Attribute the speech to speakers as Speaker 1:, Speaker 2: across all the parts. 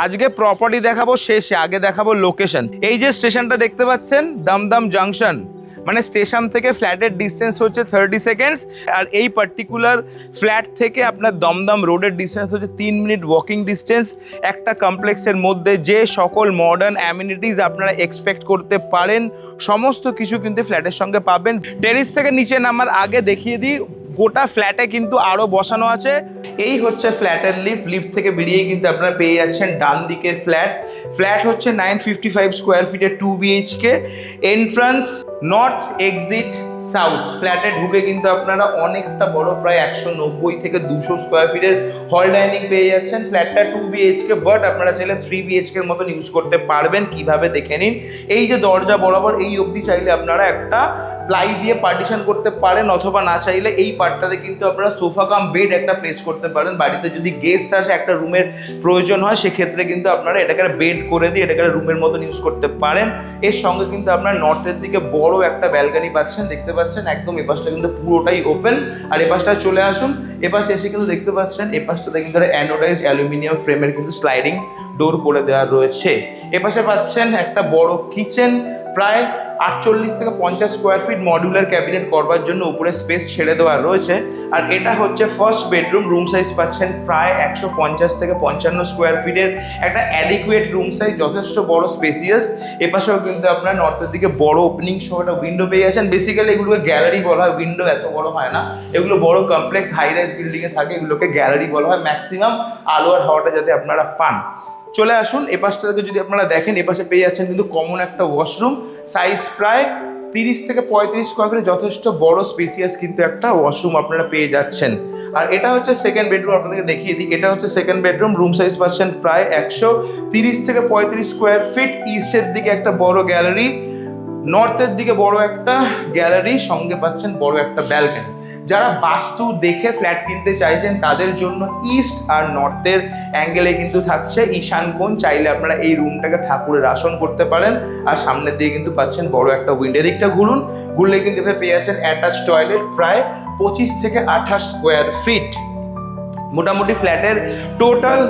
Speaker 1: আজকে প্রপার্টি দেখাবো শেষে, আগে দেখাবো লোকেশন। এই যে স্টেশনটা দেখতে পাচ্ছেন দমদম জাংশন, মানে স্টেশন থেকে ফ্ল্যাটের ডিস্টেন্স হচ্ছে 30 সেকেন্ডস, আর এই পার্টিকুলার ফ্ল্যাট থেকে আপনার দমদম রোডের ডিস্টেন্স হচ্ছে 3 মিনিট ওয়াকিং ডিস্টেন্স। একটা কমপ্লেক্সের মধ্যে যে সকল মডার্ন অ্যামিনিটিস আপনারা এক্সপেক্ট করতে পারেন সমস্ত কিছু কিন্তু ফ্ল্যাটের সঙ্গে পাবেন। টেরিস থেকে নিচে নামার আগে দেখিয়ে দিই, গোটা ফ্ল্যাটে কিন্তু আরও বসানো আছে। এই হচ্ছে ফ্ল্যাটের লিফট থেকে বেরিয়ে কিন্তু আপনারা পেয়ে যাচ্ছেন ডান দিকে ফ্ল্যাট হচ্ছে 955 স্কোয়ার ফিটের 2 BHK। Entrance north, exit south. ফ্ল্যাটে ঢুকে কিন্তু আপনারা অনেকটা বড়, প্রায় 190 থেকে 200 স্কোয়ার ফিটের হল ডাইনিং পেয়ে যাচ্ছেন। ফ্ল্যাটটা 2 BHK, বাট আপনারা চাইলে 3 BHK এর মতন ইউজ করতে পারবেন। কিভাবে দেখে নিন, এই যে দরজা বরাবর এই অবধি চাইলে আপনারা একটা প্লাই দিয়ে পার্টিশন করতে পারেন, অথবা না চাইলে এই পার্টটাতে কিন্তু আপনারা সোফা কাম বেড একটা প্লেস করতে পারেন। বাড়িতে যদি গেস্ট আসে, একটা রুমের প্রয়োজন হয়, সেক্ষেত্রে কিন্তু আপনারা এটাকে বেড করে দিয়ে এটাকে রুমের মতন ইউজ করতে পারেন। এর সঙ্গে কিন্তু আপনার নর্থের দিকে বড় একটা ব্যালকনি পাচ্ছেন, দেখতে পাচ্ছেন একদম। এপাশটা কিন্তু পুরোটাই ওপেন। আর এপাশটা চলে আসুন, এপাশে এসে কিন্তু দেখতে পাচ্ছেন এপাশটাতে কিন্তু অ্যানোডাইজ অ্যালুমিনিয়াম ফ্রেমের কিন্তু স্লাইডিং ডোর করে দেওয়া রয়েছে। এপাশে পাচ্ছেন একটা বড় কিচেন, প্রায় 48 থেকে 50 স্কোয়ার ফিট মডিউলার ক্যাবিনেট করবার জন্য উপরে স্পেস ছেড়ে দেওয়া রয়েছে। আর এটা হচ্ছে ফার্স্ট বেডরুম। রুম সাইজ পাচ্ছেন প্রায় 150 থেকে 55 স্কোয়ার ফিটের একটা অ্যাডিকুয়েট রুম সাইজ, যথেষ্ট বড়, স্পেসিয়াস। এপাশেও কিন্তু আপনার নর্থের দিকে বড় ওপেনিং সহ একটা উইন্ডো পেয়ে যাচ্ছেন। বেসিক্যালি এগুলোকে গ্যালারি বলা হয়, উইন্ডো এত বড় হয় না। এগুলো বড় কমপ্লেক্স হাই রাইজ বিল্ডিংয়ে থাকে, এগুলোকে গ্যালারি বলা হয়। ম্যাক্সিমাম আলো আর হাওয়াটা যাতে আপনারা পান। চলে আসুন, এপাশটা থেকে যদি আপনারা দেখেন, এপাশে পেয়ে যাচ্ছেন কিন্তু কমন একটা ওয়াশরুম, সাইজ প্রায় 30 থেকে 35 স্কোয়ার ফিটে যথেষ্ট বড় স্পেসিয়াস কিন্তু একটা ওয়াশরুম আপনারা পেয়ে যাচ্ছেন। আর এটা হচ্ছে সেকেন্ড বেডরুম, আপনাদেরকে দেখিয়ে দিই। এটা হচ্ছে সেকেন্ড বেডরুম। রুম সাইজ পাচ্ছেন প্রায় 130 থেকে 35 স্কোয়ার ফিট। ইস্টের দিকে একটা বড় গ্যালারি, নর্থের দিকে বড় একটা গ্যালারি, সঙ্গে পাচ্ছেন বড় একটা ব্যালকনি। যারা বাস্তু দেখে ফ্ল্যাট কিনতে চাইছেন তাদের জন্য ইস্ট আর নর্থের অ্যাঙ্গেলে কিন্তু থাকছে ঈশান কোণ। চাইলে আপনারা এই রুমটাকে ঠাকুরের আসন করতে পারেন। আর সামনের দিকে কিন্তু পাচ্ছেন বড় একটা উইন্ডো। দিকটা ঘুরলে কিন্তু পেয়ে যাচ্ছেন অ্যাটাচ টয়লেট, প্রায় 25 থেকে 28 স্কোয়ার ফিট। মোটামুটি ফ্ল্যাটের টোটাল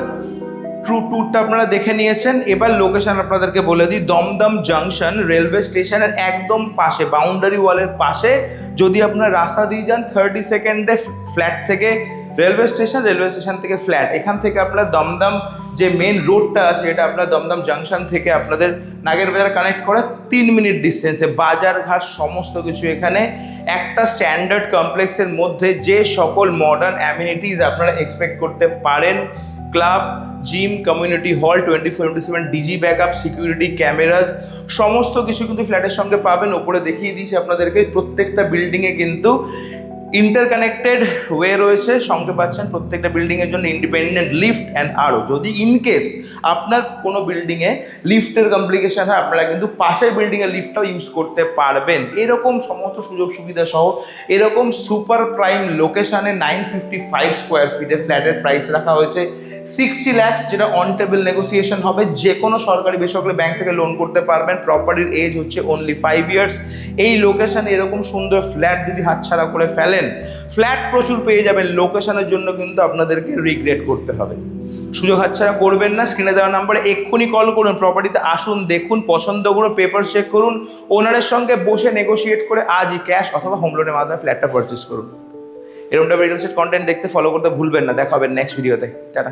Speaker 1: ট্যুরটা আপনারা দেখে নিয়েছেন। এবার লোকেশন আপনাদেরকে বলে দিই, দমদম জাংশন রেলওয়ে স্টেশনের একদম পাশে, বাউন্ডারি ওয়ালের পাশে। যদি আপনার রাস্তা দিয়ে যান 30 সেকেন্ডে ফ্ল্যাট থেকে রেলওয়ে স্টেশন থেকে ফ্ল্যাট। এখান থেকে আপনার দমদম যে মেন রোডটা আছে, এটা আপনার দমদম জাংশন থেকে আপনাদের নাগের বাজার কানেক্ট করা 3 মিনিট ডিস্টেন্সে। বাজার ঘাট সমস্ত কিছু এখানে। একটা স্ট্যান্ডার্ড কমপ্লেক্সের মধ্যে যে সকল মডার্ন অ্যামিনিটিস আপনারা এক্সপেক্ট করতে পারেন, club, gym, community hall, 24/7 DG backup, security cameras, সমস্ত কিছু কিন্তু ফ্ল্যাটের সঙ্গে পাবেন। ওপরে দেখিয়ে দিয়েছি আপনাদেরকে, প্রত্যেকটা বিল্ডিংয়ে কিন্তু ইন্টারকানেক্টেড ওয়ে রয়েছে। সঙ্গে পাচ্ছেন প্রত্যেকটা বিল্ডিংয়ের জন্য ইন্ডিপেন্ডেন্ট লিফট অ্যান্ড আরও। যদি ইনকেস আপনার কোনো বিল্ডিংয়ে লিফটের কমপ্লিকেশন হয়, আপনারা কিন্তু পাশের বিল্ডিংয়ের লিফটটাও ইউজ করতে পারবেন। এরকম সমস্ত সুযোগ সুবিধা সহ এরকম সুপার প্রাইম লোকেশানে 955 স্কোয়ার ফিটে ফ্ল্যাটের প্রাইস রাখা হয়েছে 60 lakhs, যেটা অন টেবিল নেগোসিয়েশন হবে। যে কোনো সরকারি বেসরকারি ব্যাংক থেকে লোন করতে পারবেন। প্রপার্টির এজ হচ্ছে অনলি 5 ইয়ার্স। এই লোকেশানে এরকম সুন্দর ফ্ল্যাট যদি হাতছাড়া করে ফেলেন, ফ্ল্যাট প্রচুর পেয়ে যাবেন, লোকেশনের জন্য কিন্তু আপনাদেরকে রিগ্রেট করতে হবে। সুযোগ হাতছাড়া করবেন না। স্ক্রিনে দেওয়া নাম্বারে এক্ষুনি কল করুন, প্রপার্টিতে আসুন, দেখুন, পছন্দ করুন, পেপার চেক করুন, ওনারের সঙ্গে বসে নেগোসিয়েট করে আজই ক্যাশ অথবা হোম লোনের মাধ্যমে ফ্ল্যাটটা পারচেস করুন। এরকম টাইপের রিয়েল এস্টেট কন্টেন্ট দেখতে ফলো করতে ভুলবেন না। দেখা হবে নেক্সট ভিডিওতে। টাটা।